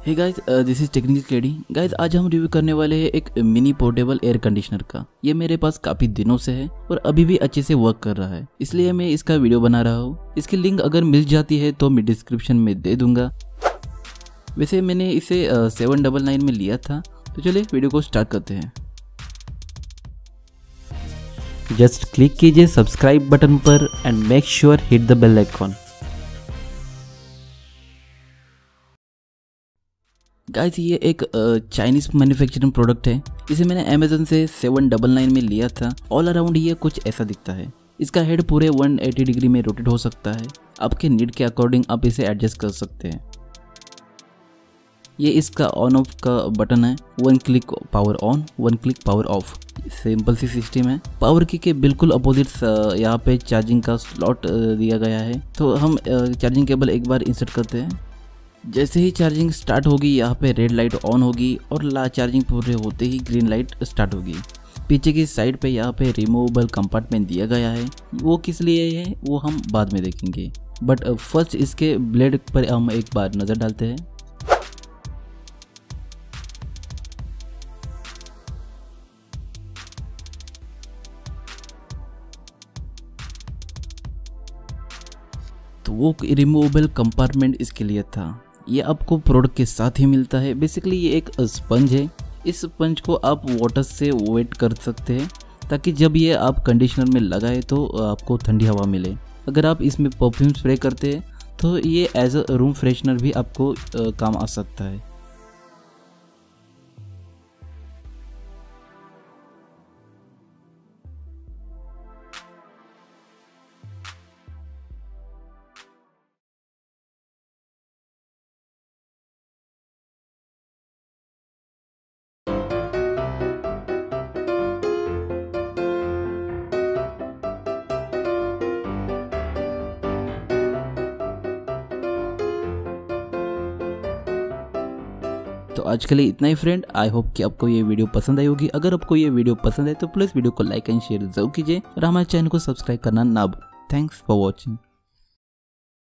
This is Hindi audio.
Hey guys, this is technical KD. Guys, आज हम रिव्यू करने वाले हैं एक मिनी पोर्टेबल एयर कंडीशनर का। ये मेरे पास काफी दिनों से है और अभी भी अच्छे से वर्क कर रहा है, इसलिए मैं इसका वीडियो बना रहा हूँ। इसकी लिंक अगर मिल जाती है तो मैं डिस्क्रिप्शन में दे दूंगा। वैसे मैंने इसे 799 में लिया था। तो चलिए वीडियो को स्टार्ट करते हैं। जस्ट क्लिक कीजिए सब्सक्राइब बटन पर and make sure hit the bell icon. Guys, ये एक चाइनीज मैन्युफैक्चरिंग प्रोडक्ट है। इसे मैंने अमेजन से 799 में लिया था। ऑल अराउंड ये कुछ ऐसा दिखता है। इसका हेड पूरे 180 डिग्री में रोटेट हो सकता है। आपके नीड के अकॉर्डिंग आप इसे एडजस्ट कर सकते हैं। ये इसका ऑन ऑफ का बटन है। 1 click power on, 1 click power off. Simple सी सिस्टम है। पावर की के बिल्कुल अपोजिट यहाँ पे चार्जिंग का स्लॉट दिया गया है। तो हम चार्जिंग केबल एक बार इंसर्ट करते हैं। जैसे ही चार्जिंग स्टार्ट होगी यहाँ पे रेड लाइट ऑन होगी और चार्जिंग पूरे होते ही ग्रीन लाइट स्टार्ट होगी। पीछे की साइड पे यहाँ पे रिमूवेबल कंपार्टमेंट दिया गया है। वो किस लिए है वो हम बाद में देखेंगे, बट फर्स्ट इसके ब्लेड पर हम एक बार नज़र डालते हैं। तो वो रिमूवेबल कंपार्टमेंट इसके लिए था। ये आपको प्रोडक्ट के साथ ही मिलता है। बेसिकली ये एक स्पंज है। इस स्पंज को आप वाटर से वेट कर सकते हैं ताकि जब ये आप कंडीशनर में लगाए तो आपको ठंडी हवा मिले। अगर आप इसमें परफ्यूम स्प्रे करते हैं तो ये एज अ रूम फ्रेशनर भी आपको काम आ सकता है। तो आज के लिए इतना ही फ्रेंड। आई होप कि आपको ये वीडियो पसंद आई होगी। अगर आपको ये वीडियो पसंद है तो प्लीज़ वीडियो को लाइक एंड शेयर जरूर कीजिए और हमारे चैनल को सब्सक्राइब करना ना भूलें। Thanks for watching.